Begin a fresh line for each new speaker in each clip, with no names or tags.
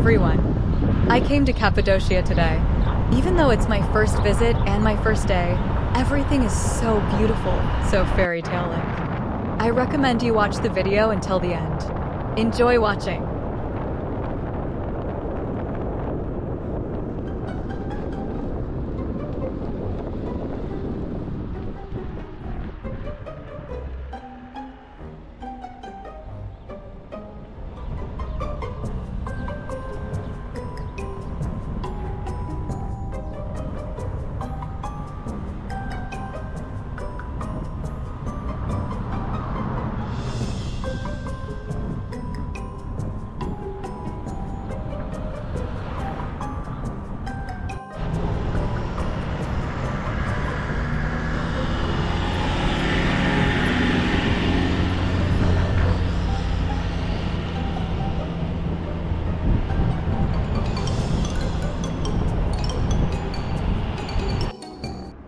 everyone! I came to Cappadocia today. Even though it's my first visit and my first day, everything is so beautiful, so fairy tale-like. I recommend you watch the video until the end. Enjoy watching!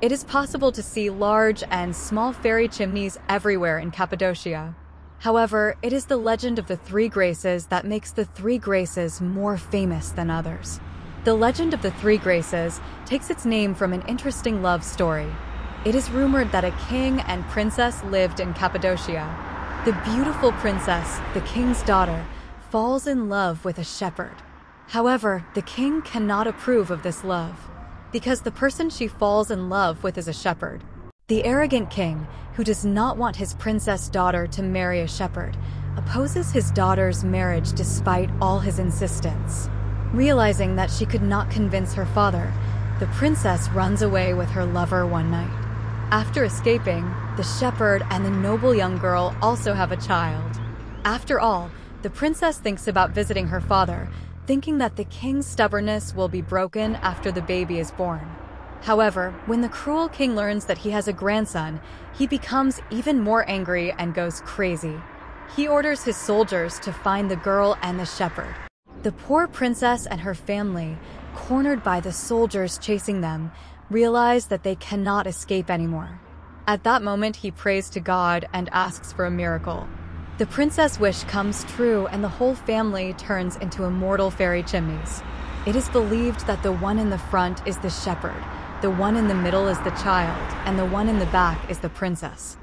It is possible to see large and small fairy chimneys everywhere in Cappadocia. However, it is the legend of the Three Graces that makes the Three Graces more famous than others. The legend of the Three Graces takes its name from an interesting love story. It is rumored that a king and princess lived in Cappadocia. The beautiful princess, the king's daughter, falls in love with a shepherd. However, the king cannot approve of this love, because the person she falls in love with is a shepherd. The arrogant king, who does not want his princess daughter to marry a shepherd, opposes his daughter's marriage despite all his insistence. Realizing that she could not convince her father, the princess runs away with her lover one night. After escaping, the shepherd and the noble young girl also have a child. After all, the princess thinks about visiting her father, thinking that the king's stubbornness will be broken after the baby is born. However, when the cruel king learns that he has a grandson, he becomes even more angry and goes crazy. He orders his soldiers to find the girl and the shepherd. The poor princess and her family, cornered by the soldiers chasing them, realize that they cannot escape anymore. At that moment, he prays to God and asks for a miracle. The princess' wish comes true and the whole family turns into immortal fairy chimneys. It is believed that the one in the front is the shepherd, the one in the middle is the child, and the one in the back is the princess.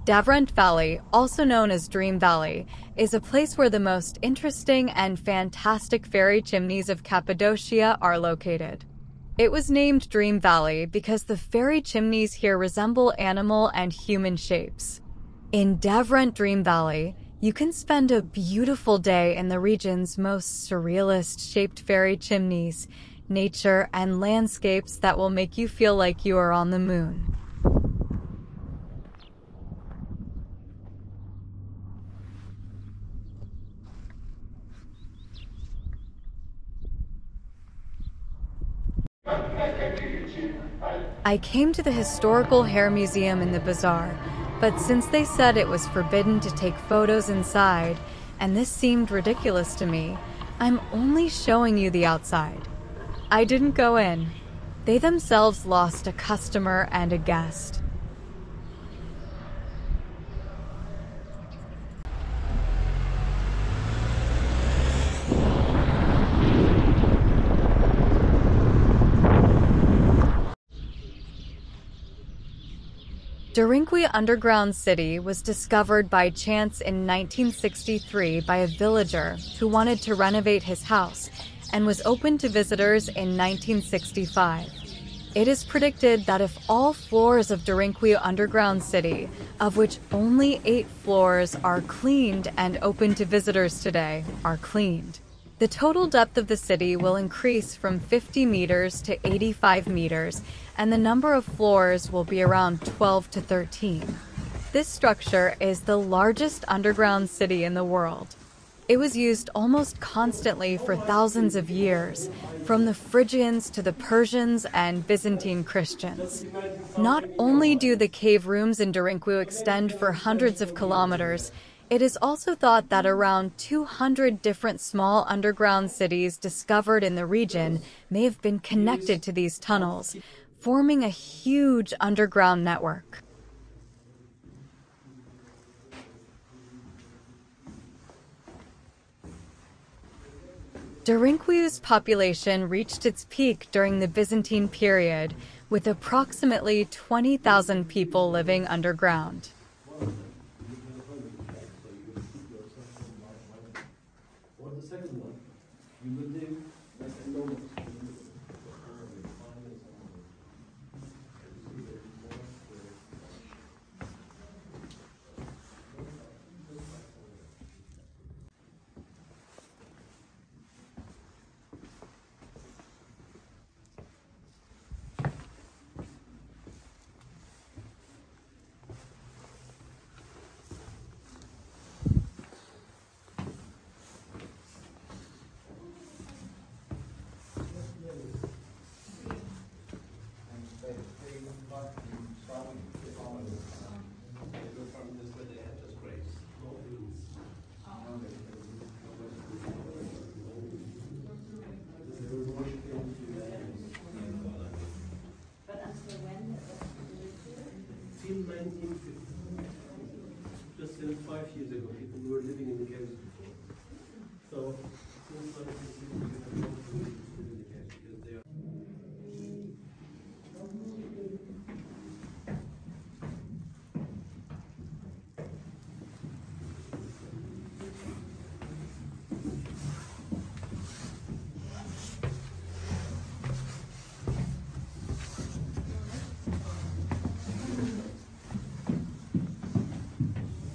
Davrunt Valley, also known as Dream Valley, is a place where the most interesting and fantastic fairy chimneys of Cappadocia are located. It was named Dream Valley because the fairy chimneys here resemble animal and human shapes. In Davrunt Dream Valley, you can spend a beautiful day in the region's most surrealist-shaped fairy chimneys, nature, and landscapes that will make you feel like you are on the moon. I came to the historical hair museum in the bazaar, but since they said it was forbidden to take photos inside, and this seemed ridiculous to me, I'm only showing you the outside. I didn't go in. They themselves lost a customer and a guest. Turkiye underground city was discovered by chance in 1963 by a villager who wanted to renovate his house and was opened to visitors in 1965. It is predicted that if all floors of Turkiye underground city, of which only 8 floors are cleaned and open to visitors today, are cleaned, the total depth of the city will increase from 50 meters to 85 meters, and the number of floors will be around 12 to 13. This structure is the largest underground city in the world. It was used almost constantly for thousands of years, from the Phrygians to the Persians and Byzantine Christians. Not only do the cave rooms in Derinkuyu extend for hundreds of kilometers, it is also thought that around 200 different small underground cities discovered in the region may have been connected to these tunnels, forming a huge underground network. Derinkuyu's population reached its peak during the Byzantine period, with approximately 20,000 people living underground.
Till 1950, just 5 years ago, people were living in the caves before. So, since 1950, we have not really lived in the caves because they are.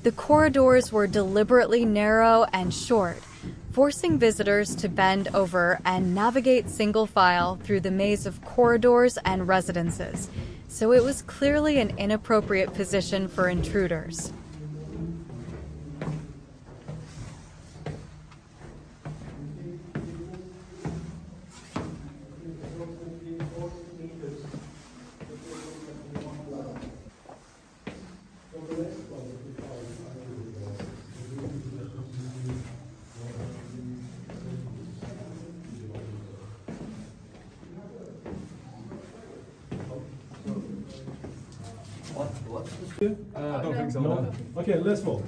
The corridors were deliberately narrow and short, forcing visitors to bend over and navigate single file through the maze of corridors and residences, so it was clearly an inappropriate position for intruders.
I don't think so. No?
Okay, let's move.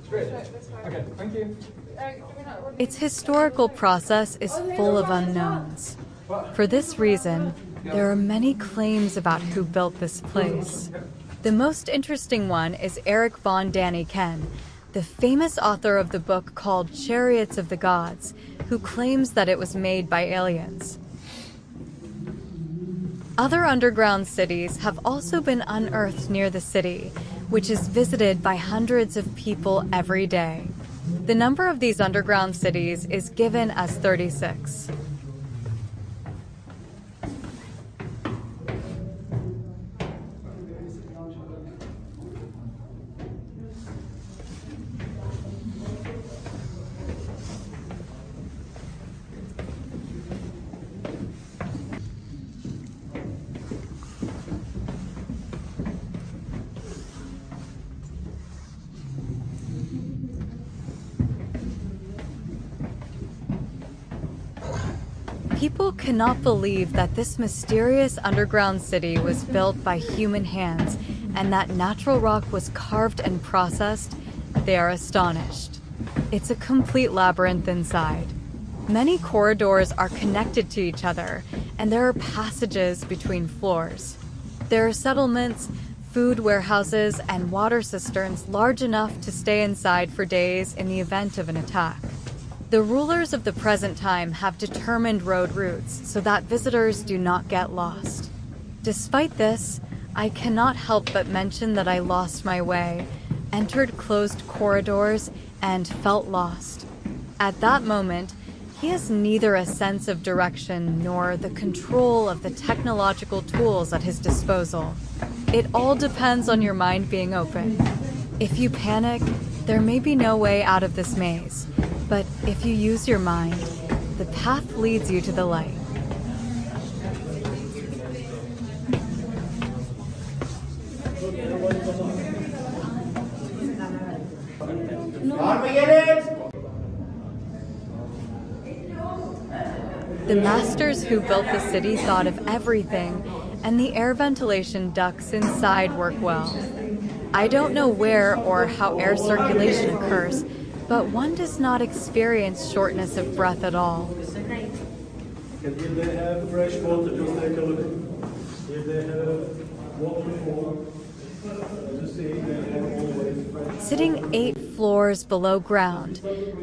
Straight. Okay, thank you.
Its historical process is full of unknowns. For this reason, there are many claims about who built this place. The most interesting one is Eric von Daniken, the famous author of the book called Chariots of the Gods, who claims that it was made by aliens. Other underground cities have also been unearthed near the city, which is visited by hundreds of people every day. The number of these underground cities is given as 36. People cannot believe that this mysterious underground city was built by human hands and that natural rock was carved and processed. They are astonished. It's a complete labyrinth inside. Many corridors are connected to each other, and there are passages between floors. There are settlements, food warehouses, and water cisterns large enough to stay inside for days in the event of an attack. The rulers of the present time have determined road routes so that visitors do not get lost. Despite this, I cannot help but mention that I lost my way, entered closed corridors, and felt lost. At that moment, he has neither a sense of direction nor the control of the technological tools at his disposal. It all depends on your mind being open. If you panic, there may be no way out of this maze, but if you use your mind, the path leads you to the light. The masters who built the city thought of everything, and the air ventilation ducts inside work well. I don't know where or how air circulation occurs, but one does not experience shortness of breath at all.
And here they have fresh water, just take a look. Here they have waterfall. You see, they have always fresh.
Sitting 8 floors below ground,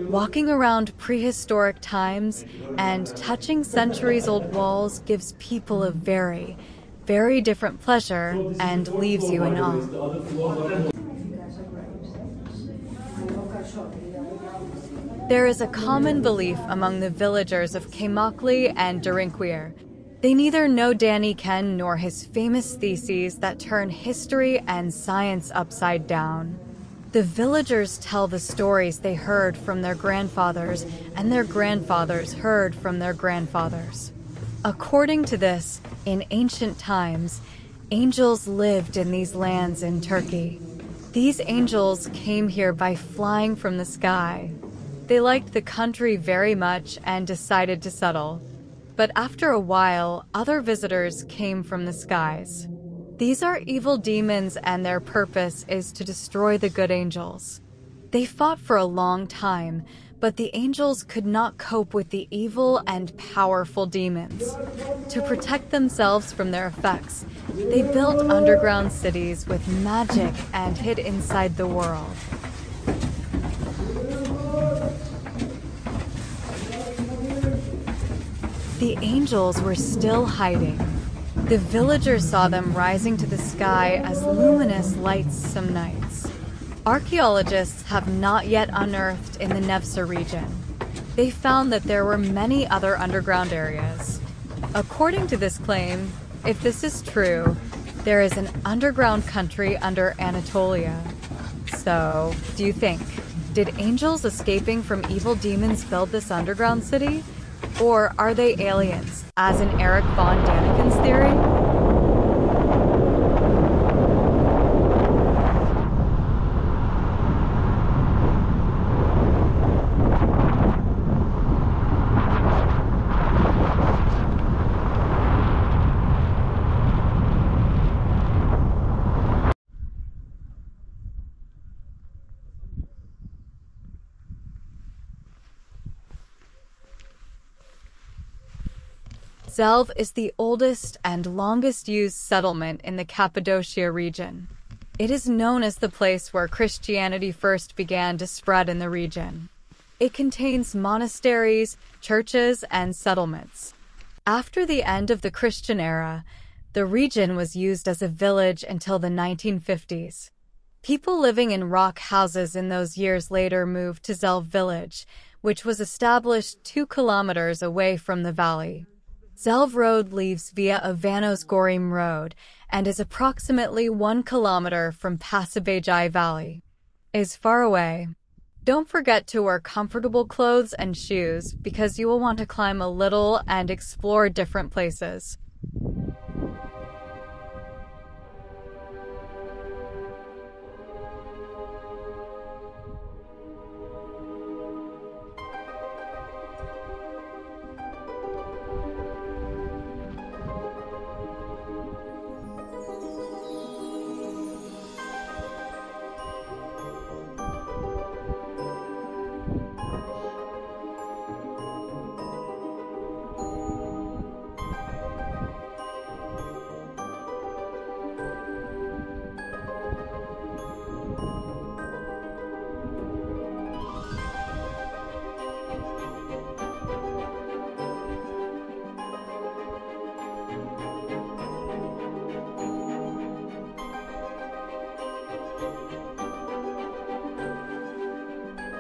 walking around prehistoric times, and touching centuries-old walls gives people a very, very different pleasure and leaves you in awe. There is a common belief among the villagers of Kaymakli and Derinkuyer. They neither know Danny Ken nor his famous theses that turn history and science upside down. The villagers tell the stories they heard from their grandfathers, and their grandfathers heard from their grandfathers. According to this, in ancient times, angels lived in these lands in Turkey. These angels came here by flying from the sky. They liked the country very much and decided to settle. But after a while, other visitors came from the skies. These are evil demons, and their purpose is to destroy the good angels. They fought for a long time, but the angels could not cope with the evil and powerful demons. To protect themselves from their effects, they built underground cities with magic and hid inside the world. The angels were still hiding. The villagers saw them rising to the sky as luminous lights some nights. Archaeologists have not yet unearthed in the Nevsa region. They found that there were many other underground areas. According to this claim, if this is true, there is an underground country under Anatolia. So, do you think, did angels escaping from evil demons build this underground city? Or are they aliens, as in Eric von Daniken's theory? Zelv is the oldest and longest used settlement in the Cappadocia region. It is known as the place where Christianity first began to spread in the region. It contains monasteries, churches, and settlements. After the end of the Christian era, the region was used as a village until the 1950s. People living in rock houses in those years later moved to Zelv village, which was established 2 kilometers away from the valley. Zelv Road leaves via Avanos Gorim Road and is approximately 1 kilometer from Pasabejai Valley. Is far away. Don't forget to wear comfortable clothes and shoes because you will want to climb a little and explore different places.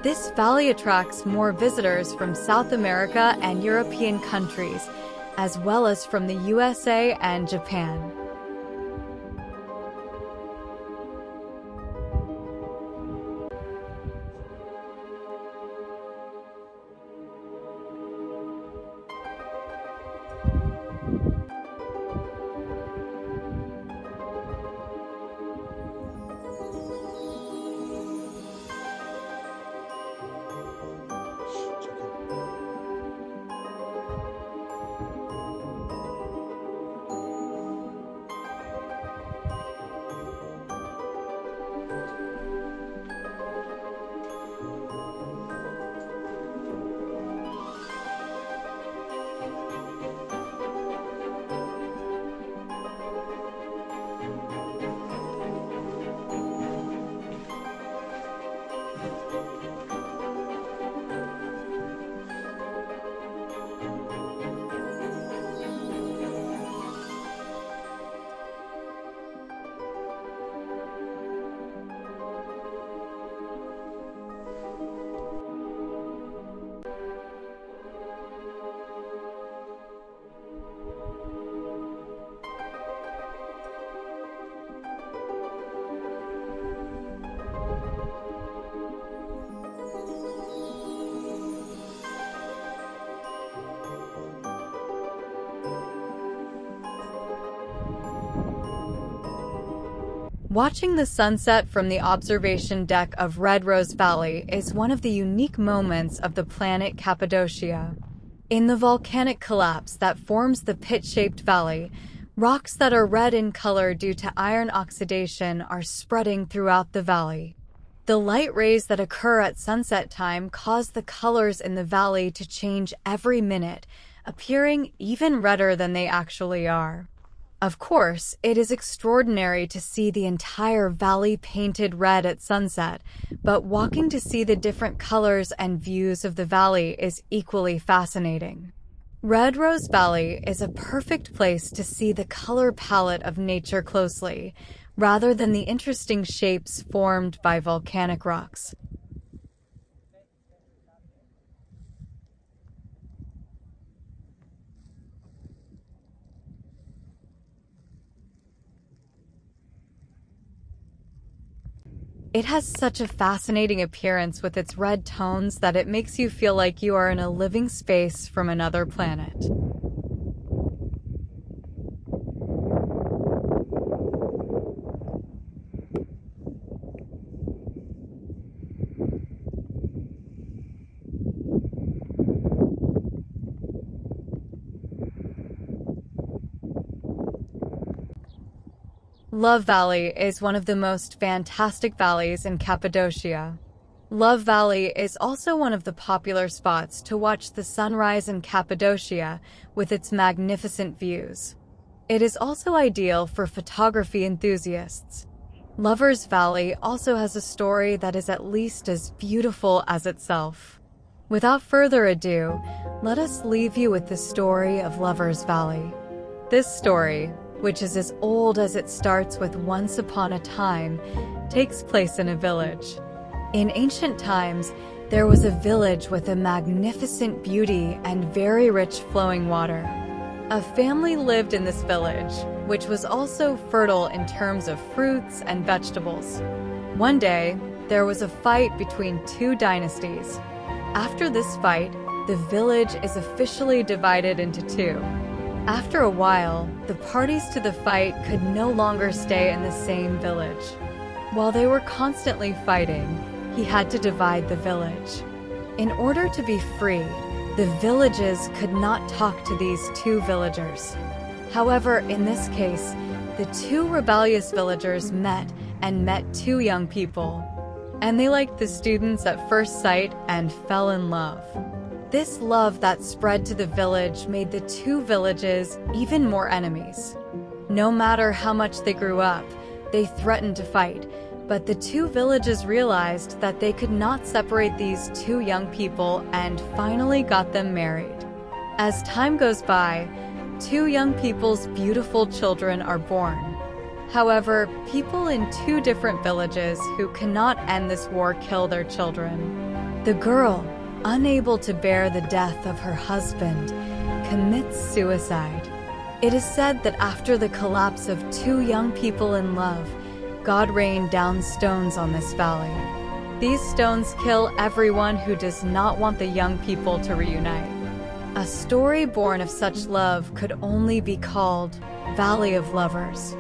This valley attracts more visitors from South America and European countries, as well as from the USA and Japan. Watching the sunset from the observation deck of Red Rose Valley is one of the unique moments of the planet Cappadocia. In the volcanic collapse that forms the pit-shaped valley, rocks that are red in color due to iron oxidation are spreading throughout the valley. The light rays that occur at sunset time cause the colors in the valley to change every minute, appearing even redder than they actually are. Of course, it is extraordinary to see the entire valley painted red at sunset, but walking to see the different colors and views of the valley is equally fascinating. Red Rose Valley is a perfect place to see the color palette of nature closely, rather than the interesting shapes formed by volcanic rocks. It has such a fascinating appearance with its red tones that it makes you feel like you are in a living space from another planet. Love Valley is one of the most fantastic valleys in Cappadocia. Love Valley is also one of the popular spots to watch the sunrise in Cappadocia with its magnificent views. It is also ideal for photography enthusiasts. Lover's Valley also has a story that is at least as beautiful as itself. Without further ado, let us leave you with the story of Lover's Valley. This story, which is as old as it starts with once upon a time, takes place in a village. In ancient times, there was a village with a magnificent beauty and very rich flowing water. A family lived in this village, which was also fertile in terms of fruits and vegetables. One day, there was a fight between two dynasties. After this fight, the village is officially divided into two. After a while, the parties to the fight could no longer stay in the same village. While they were constantly fighting, he had to divide the village. In order to be free, the villages could not talk to these two villagers. However, in this case, the two rebellious villagers met two young people. And they liked the students at first sight and fell in love. This love that spread to the village made the two villages even more enemies. No matter how much they grew up, they threatened to fight, but the two villages realized that they could not separate these two young people and finally got them married. As time goes by, two young people's beautiful children are born. However, people in two different villages who cannot end this war kill their children. The girl, unable to bear the death of her husband, commits suicide. It is said that after the collapse of two young people in love, God rained down stones on this valley. These stones kill everyone who does not want the young people to reunite. A story born of such love could only be called Valley of Lovers.